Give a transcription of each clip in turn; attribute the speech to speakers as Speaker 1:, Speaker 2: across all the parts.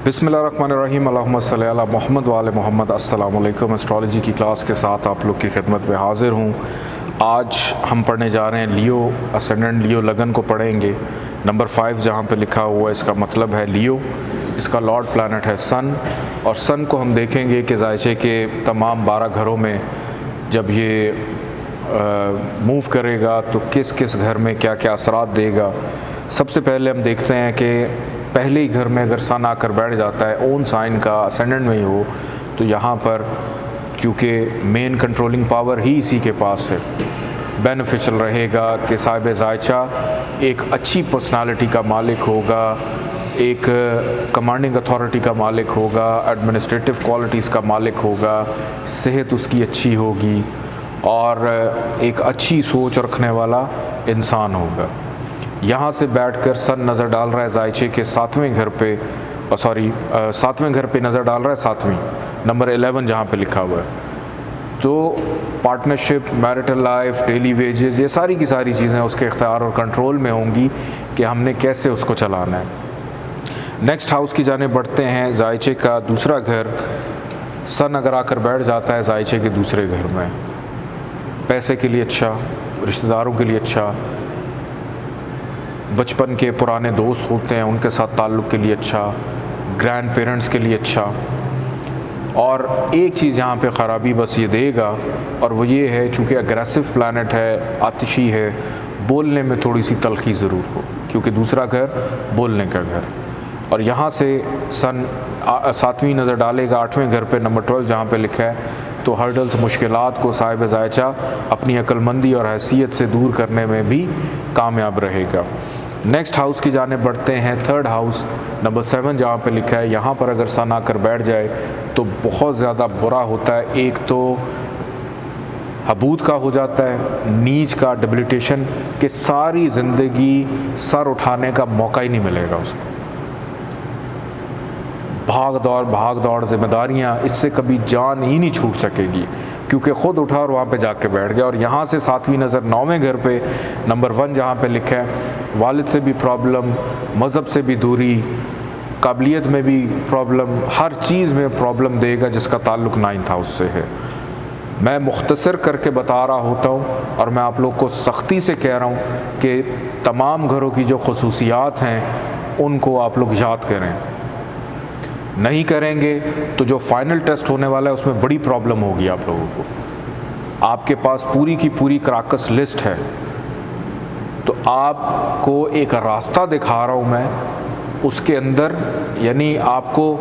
Speaker 1: बिस्मिल्लाहिर्रहमानिर्रहीम अल्लाहुम्मा सल्ली अला मुहम्मद व आले मुहम्मद। अस्सलामु अलैकुम। एस्ट्रोलॉजी की क्लास के साथ आप लोग की खिदमत में हाज़िर हूँ। आज हम पढ़ने जा रहे हैं लियो असेंडेंट लियो लगन को पढ़ेंगे। नंबर 5 जहाँ पे लिखा हुआ है इसका मतलब है लियो। इसका लॉर्ड प्लैनेट है सन, और सन को हम देखेंगे कि ज़ायचे के तमाम 12 घरों में जब ये मूव करेगा तो किस किस घर में क्या क्या असरात देगा। सबसे पहले हम देखते हैं कि पहले ही घर में अगर सन आकर बैठ जाता है ओन साइन का असेंडेंट में ही हो, तो यहाँ पर चूँकि मेन कंट्रोलिंग पावर ही इसी के पास है, बेनिफिशियल रहेगा कि साहिब ज़ायचा एक अच्छी पर्सनालिटी का मालिक होगा, एक कमांडिंग अथॉरिटी का मालिक होगा, एडमिनिस्ट्रेटिव क्वालिटीज़ का मालिक होगा, सेहत उसकी अच्छी होगी और एक अच्छी सोच रखने वाला इंसान होगा। यहाँ से बैठकर सन नज़र डाल रहा है ज़ायचे के 7वें घर पे, 7वें घर पे नज़र डाल रहा है, 7वीं नंबर 11 जहाँ पे लिखा हुआ है। तो partnership, marital life, daily wages, ये सारी की सारी चीज़ें उसके इख्तियार और कंट्रोल में होंगी कि हमने कैसे उसको चलाना है। नेक्स्ट हाउस की जाने बढ़ते हैं। ज़ायचे का दूसरा घर, सन अगर आकर बैठ जाता है ज़ायचे के दूसरे घर में, पैसे के लिए अच्छा, रिश्तेदारों के लिए अच्छा, बचपन के पुराने दोस्त होते हैं उनके साथ ताल्लुक़ के लिए अच्छा, ग्रैंड पेरेंट्स के लिए अच्छा। और एक चीज़ यहाँ पे ख़राबी बस ये देगा, और वो ये है चूँकि अग्रेसिव प्लैनेट है, आतिशी है, बोलने में थोड़ी सी तलखी ज़रूर हो, क्योंकि दूसरा घर बोलने का घर। और यहाँ से सन 7वीं नज़र डालेगा 8वें घर पे, नंबर 12 जहाँ पे लिखा है। तो हर्डल्स, मुश्किलात को साहिब ज़ायचा अपनी अक्लमंदी और हैसियत से दूर करने में भी कामयाब रहेगा। नेक्स्ट हाउस की जाने बढ़ते हैं। थर्ड हाउस नंबर 7 जहाँ पे लिखा है, यहाँ पर अगर सन आकर बैठ जाए तो बहुत ज़्यादा बुरा होता है। एक तो हबूद का हो जाता है, नीच का, डिबिलिटेशन कि सारी ज़िंदगी सर उठाने का मौका ही नहीं मिलेगा उसको। भाग दौड़ जिम्मेदारियाँ, इससे कभी जान ही नहीं छूट सकेगी, क्योंकि ख़ुद उठा और वहाँ पे जाके बैठ गया। और यहाँ से 7वीं नज़र 9वें घर पे, नंबर 1 जहाँ पे लिखा है, वालिद से भी प्रॉब्लम, मज़हब से भी दूरी, काबिलियत में भी प्रॉब्लम, हर चीज़ में प्रॉब्लम देगा जिसका ताल्लुक़ 9th हाउस से है। मैं मुख्तसर करके बता रहा होता हूँ और मैं आप लोग को सख्ती से कह रहा हूँ कि तमाम घरों की जो खसूसियात हैं उनको आप लोग याद करें। नहीं करेंगे तो जो फाइनल टेस्ट होने वाला है उसमें बड़ी प्रॉब्लम होगी आप लोगों को। आपके पास पूरी की पूरी क्राकस लिस्ट है, तो आपको एक रास्ता दिखा रहा हूँ मैं, उसके अंदर यानी आपको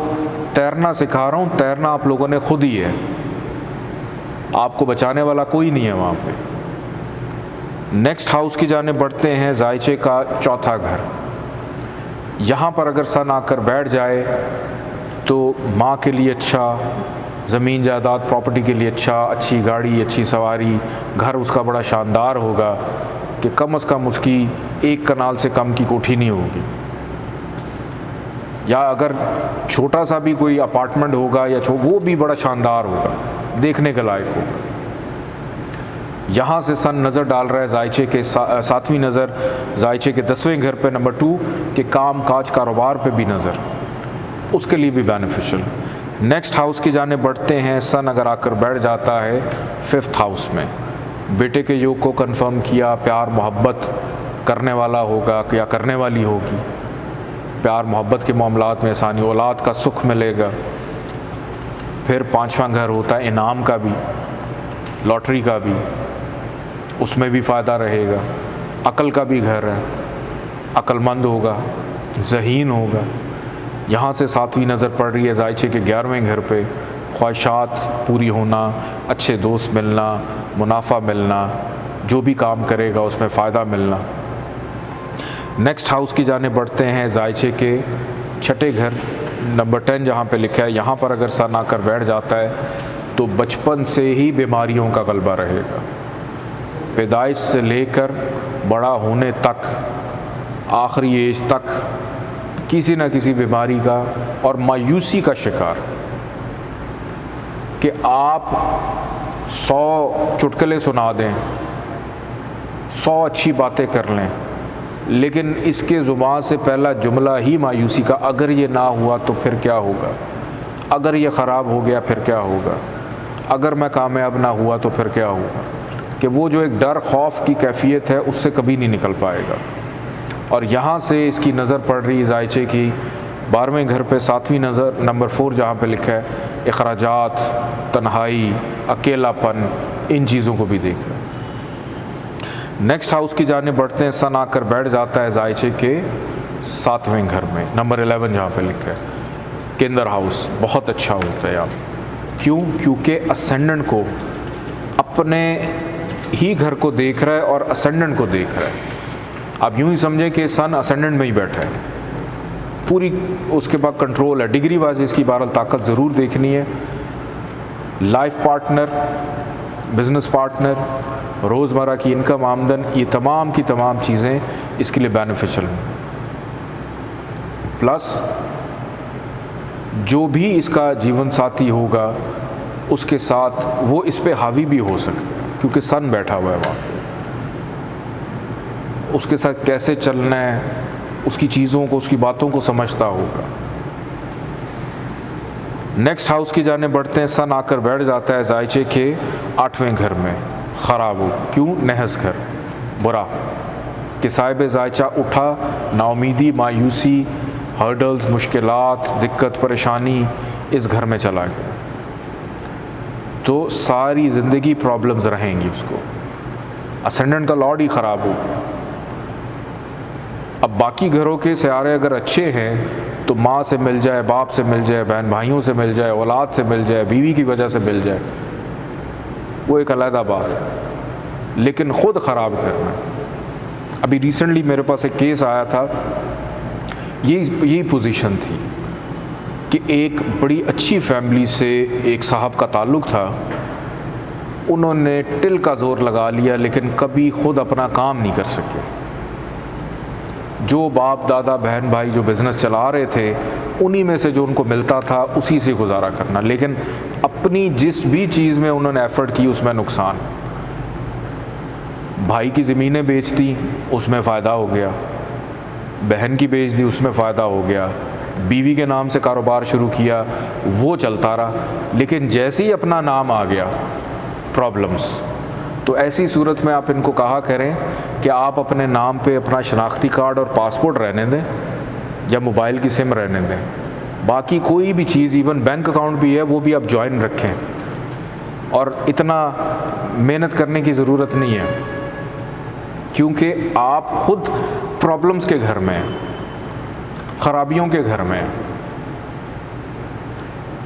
Speaker 1: तैरना सिखा रहा हूँ। तैरना आप लोगों ने खुद ही है, आपको बचाने वाला कोई नहीं है वहाँ पे। नेक्स्ट हाउस की जाने बढ़ते हैं। ज़ायचे का चौथा घर, यहाँ पर अगर सन आकर बैठ जाए तो माँ के लिए अच्छा, ज़मीन जायदाद प्रॉपर्टी के लिए अच्छा, अच्छी गाड़ी, अच्छी सवारी, घर उसका बड़ा शानदार होगा कि कम से कम उसकी 1 कनाल से कम की कोठी नहीं होगी, या अगर छोटा सा भी कोई अपार्टमेंट होगा या वो भी बड़ा शानदार होगा, देखने के लायक होगा। यहाँ से सन नज़र डाल रहा है ज़ायचे के 7वीं नज़र ज़ायचे के 10वें घर पे, नंबर 2 के काम काज कारोबार पे भी नज़र, उसके लिए भी बेनिफिशियल। नेक्स्ट हाउस की जाने बढ़ते हैं। सन अगर आकर बैठ जाता है 5th हाउस में, बेटे के योग को कंफर्म किया, प्यार मोहब्बत करने वाला होगा या करने वाली होगी, प्यार मोहब्बत के मामलात में आसानी, औलाद का सुख मिलेगा। फिर 5वां घर होता है इनाम का भी, लॉटरी का भी, उसमें भी फ़ायदा रहेगा। अकल का भी घर है, अक्लमंद होगा, ज़हीन होगा। यहाँ से 7वीं नज़र पड़ रही है ज़ायचे के 11वें घर पे, ख्वाहिशात पूरी होना, अच्छे दोस्त मिलना, मुनाफा मिलना, जो भी काम करेगा उसमें फ़ायदा मिलना। नेक्स्ट हाउस की जाने बढ़ते हैं। ज़ायचे के 6ठे घर, नंबर 10 जहाँ पे लिखा है, यहाँ पर अगर सन आकर बैठ जाता है तो बचपन से ही बीमारियों का गलबा रहेगा। पैदाइश से लेकर बड़ा होने तक, आखिरी एज तक किसी न किसी बीमारी का और मायूसी का शिकार, कि आप 100 चुटकुले सुना दें, 100 अच्छी बातें कर लें, लेकिन इसके ज़ुबान से पहला जुमला ही मायूसी का, अगर ये ना हुआ तो फिर क्या होगा, अगर ये ख़राब हो गया फिर क्या होगा, अगर मैं कामयाब ना हुआ तो फिर क्या होगा, कि वो जो एक डर खौफ की कैफियत है उससे कभी नहीं निकल पाएगा। और यहाँ से इसकी नज़र पड़ रही है जायचे की 12वें घर पे 7वीं नज़र नंबर 4 जहाँ पे लिखा है अखराजात, तन्हाई, अकेलापन, इन चीज़ों को भी देख रहे हैं। नेक्स्ट हाउस की जाने बढ़ते हैं, सन आकर बैठ जाता है जायचे के 7वें घर में नंबर 11 जहाँ पे लिखा है केंद्र हाउस। बहुत अच्छा होता है आप, क्यों? क्योंकि असेंडेंट को अपने ही घर को देख रहा है और असेंडेंट को देख रहा है। आप यूं ही समझें कि सन असेंडेंट में ही बैठा है, पूरी उसके पास कंट्रोल है। डिग्री वाइज इसकी बहरहाल ताकत ज़रूर देखनी है। लाइफ पार्टनर, बिजनेस पार्टनर, रोज़मर्रा की इनकम, आमदन, ये तमाम की तमाम चीज़ें इसके लिए बेनिफिशियल हैं। प्लस जो भी इसका जीवन साथी होगा उसके साथ वो इस पे हावी भी हो सकता है, क्योंकि सन बैठा हुआ है वहाँ पे। उसके साथ कैसे चलना है, उसकी चीज़ों को, उसकी बातों को समझता होगा। नेक्स्ट हाउस की जाने बढ़ते हैं, सन आकर बैठ जाता है जायचे के 8वें घर में, ख़राब हो, क्यों? नहस घर, बुरा, कि साहिब जायचा उठा, नाउमीदी, मायूसी, हर्डल्स, मुश्किलात, दिक्कत, परेशानी इस घर में चला गया, तो सारी ज़िंदगी प्रॉब्लम्स रहेंगी उसको। असेंडेंट का लॉर्ड ही ख़राब हो गया। अब बाकी घरों के सियारे अगर अच्छे हैं तो माँ से मिल जाए, बाप से मिल जाए, बहन भाइयों से मिल जाए, औलाद से मिल जाए, बीवी की वजह से मिल जाए, वो एक अलग बात है। लेकिन ख़ुद ख़राब घर में, अभी रिसेंटली मेरे पास एक केस आया था, यही पोजीशन थी कि एक बड़ी अच्छी फैमिली से एक साहब का ताल्लुक़ था, उन्होंने टिल का ज़ोर लगा लिया लेकिन कभी ख़ुद अपना काम नहीं कर सके। जो बाप दादा बहन भाई जो बिज़नेस चला रहे थे उन्हीं में से जो उनको मिलता था उसी से गुजारा करना, लेकिन अपनी जिस भी चीज़ में उन्होंने एफ़र्ट की उसमें नुकसान। भाई की ज़मीनें बेच दी, उसमें फ़ायदा हो गया, बहन की बेच दी, उसमें फ़ायदा हो गया, बीवी के नाम से कारोबार शुरू किया, वो चलता रहा, लेकिन जैसे ही अपना नाम आ गया प्रॉब्लम्स। तो ऐसी सूरत में आप इनको कहा करें कि आप अपने नाम पे अपना शनाख्ती कार्ड और पासपोर्ट रहने दें या मोबाइल की सिम रहने दें, बाकी कोई भी चीज़, इवन बैंक अकाउंट भी है वो भी आप ज्वाइन रखें, और इतना मेहनत करने की ज़रूरत नहीं है, क्योंकि आप ख़ुद प्रॉब्लम्स के घर में हैं, ख़राबियों के घर में हैं।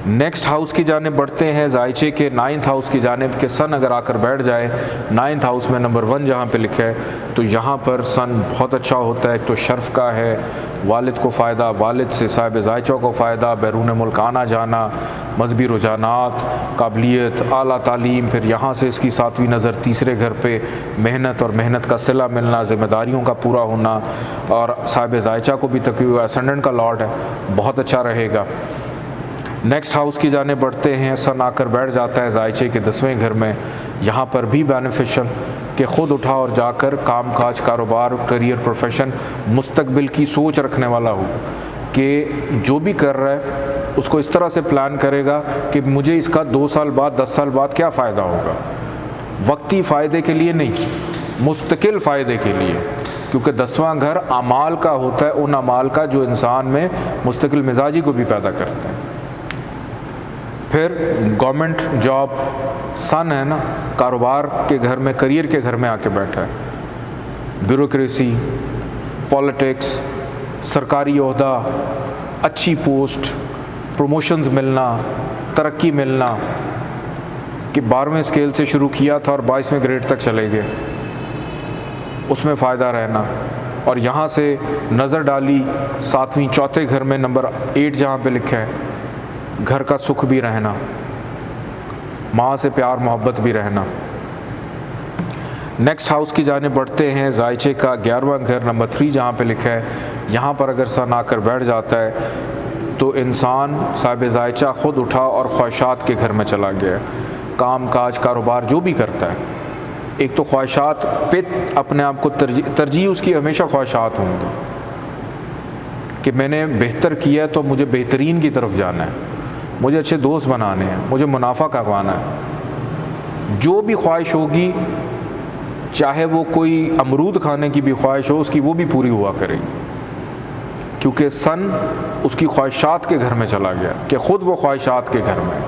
Speaker 1: नेक्स्ट हाउस की जाने बढ़ते हैं, जायचे के 9th हाउस की जानिब के सन अगर आकर बैठ जाए 9th हाउस में नंबर 1 जहाँ पे लिखा है, तो यहाँ पर सन बहुत अच्छा होता है। एक तो शर्फ का है, वालिद को फ़ायदा, वालिद से साहिब जायचा को फ़ायदा, बैरून मुल्क आना जाना, मजहबी रुझानात, काबिलियत, आला तालीम, फिर यहाँ से इसकी 7वीं नज़र तीसरे घर पे मेहनत और मेहनत का सिला मिलना, ज़िम्मेदारियों का पूरा होना, और साहिब जायचा को भी तकवीह असेंडेंट का लॉर्ड है, बहुत अच्छा रहेगा। नेक्स्ट हाउस की जाने बढ़ते हैं, सन आकर बैठ जाता है जायचे के 10वें घर में, यहाँ पर भी बेनिफिशियल कि ख़ुद उठा और जाकर काम काज, कारोबार, करियर, प्रोफेशन, मुस्तकबिल की सोच रखने वाला होगा, कि जो भी कर रहा है उसको इस तरह से प्लान करेगा कि मुझे इसका 2 साल बाद, 10 साल बाद क्या फ़ायदा होगा, वक्ती फ़ायदे के लिए नहीं, मुस्तकिल फ़ायदे के लिए, क्योंकि 10वां घर अमाल का होता है, उन अमाल का जो इंसान में मुस्तकिल मिजाजी को भी पैदा करते हैं। फिर गवर्नमेंट जॉब, सन है ना, कारोबार के घर में, करियर के घर में आके बैठा है, ब्यूरोक्रेसी, पॉलिटिक्स, सरकारी ओहदा, अच्छी पोस्ट, प्रमोशंस मिलना, तरक्की मिलना, कि 12वें स्केल से शुरू किया था और 22वें ग्रेड तक चले गए, उसमें फ़ायदा रहना। और यहाँ से नज़र डाली 7वीं, चौथे घर में नंबर 8 जहाँ पे लिखा है, घर का सुख भी रहना, माँ से प्यार मोहब्बत भी रहना। नेक्स्ट हाउस की जाने बढ़ते हैं, जायचे का 11वां घर नंबर 3 जहाँ पे लिखा है, यहाँ पर अगर सन आकर बैठ जाता है तो इंसान साहिब जायचा ख़ुद उठा और ख्वाहिशात के घर में चला गया, काम काज, कारोबार जो भी करता है एक तो ख्वाहिशात पे अपने आप को तरजीह उसकी हमेशा ख्वाहिशात होंगी कि मैंने बेहतर किया है तो मुझे बेहतरीन की तरफ जाना है, मुझे अच्छे दोस्त बनाने हैं, मुझे मुनाफा कमाना है। जो भी ख्वाहिश होगी, चाहे वो कोई अमरूद खाने की भी ख्वाहिश हो, उसकी वो भी पूरी हुआ करेगी, क्योंकि सन उसकी ख्वाहिशात के घर में चला गया कि ख़ुद वो ख्वाहिशात के घर में।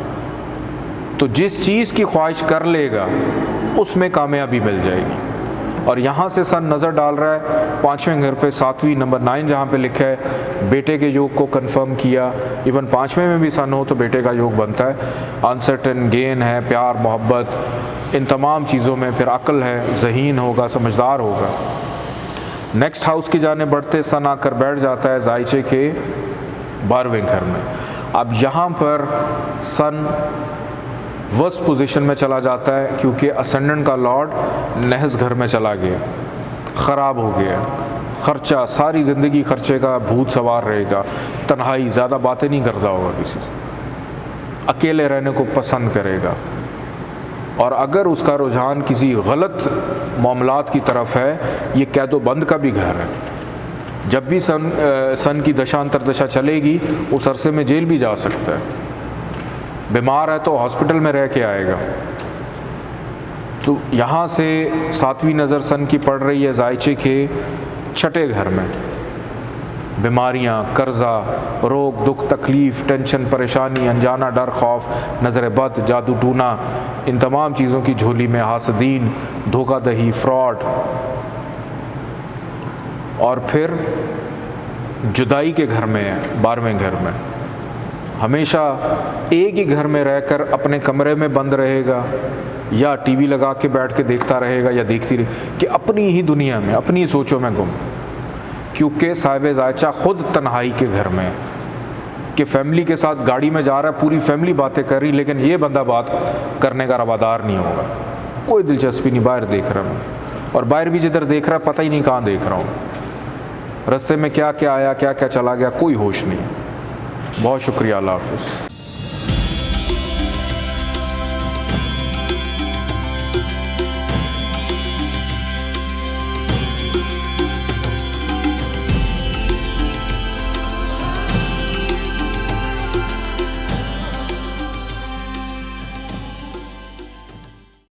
Speaker 1: तो जिस चीज़ की ख्वाहिश कर लेगा उसमें कामयाबी मिल जाएगी। और यहाँ से सन नज़र डाल रहा है 5वें घर पे, 7वीं नंबर 9 जहाँ पे लिखा है बेटे के योग को कंफर्म किया। इवन 5वें में भी सन हो तो बेटे का योग बनता है। अनसर्टन गेन है, प्यार मोहब्बत, इन तमाम चीज़ों में फिर अक्ल है, ज़हीन होगा, समझदार होगा। नेक्स्ट हाउस की जाने बढ़ते सन आकर बैठ जाता है जायचे के 12वें घर में। अब यहाँ पर सन वर्स्ट पोजीशन में चला जाता है क्योंकि असेंडेंट का लॉर्ड नहस घर में चला गया, ख़राब हो गया। ख़र्चा, सारी ज़िंदगी ख़र्चे का भूत सवार रहेगा। तन्हाई, ज़्यादा बातें नहीं करता होगा किसी से, अकेले रहने को पसंद करेगा। और अगर उसका रुझान किसी गलत मामलात की तरफ है, ये कैदो बंद का भी घर है। जब भी सन की दशा अंतरदशा चलेगी उस अरसे में जेल भी जा सकता है। बीमार है तो हॉस्पिटल में रह के आएगा। तो यहाँ से 7वीं नज़र सन की पड़ रही है जायचे के 6ठे घर में। बीमारियाँ, कर्जा, रोग, दुख, तकलीफ़, टेंशन, परेशानी, अनजाना डर, खौफ, नज़र बद, जादू टूना, इन तमाम चीज़ों की झोली में हासदीन, धोखाधही, फ्रॉड। और फिर जुदाई के घर में है 12वें घर में। हमेशा एक ही घर में रहकर अपने कमरे में बंद रहेगा या टीवी लगा के बैठ के देखता रहेगा या देखती रहे कि अपनी ही दुनिया में, अपनी सोचों में गुम। क्योंकि साहिब जायचा ख़ुद तन्हाई के घर में कि फैमिली के साथ गाड़ी में जा रहा है, पूरी फैमिली बातें कर रही, लेकिन ये बंदा बात करने का रवादार नहीं होगा, कोई दिलचस्पी नहीं, बाहर देख रहा हूँ। और बाहर भी जिधर देख रहा है पता ही नहीं कहाँ देख रहा हूँ, रास्ते में क्या क्या आया, क्या क्या चला गया, कोई होश नहीं। बहुत शुक्रिया, अल्लाह हाफ़िज़।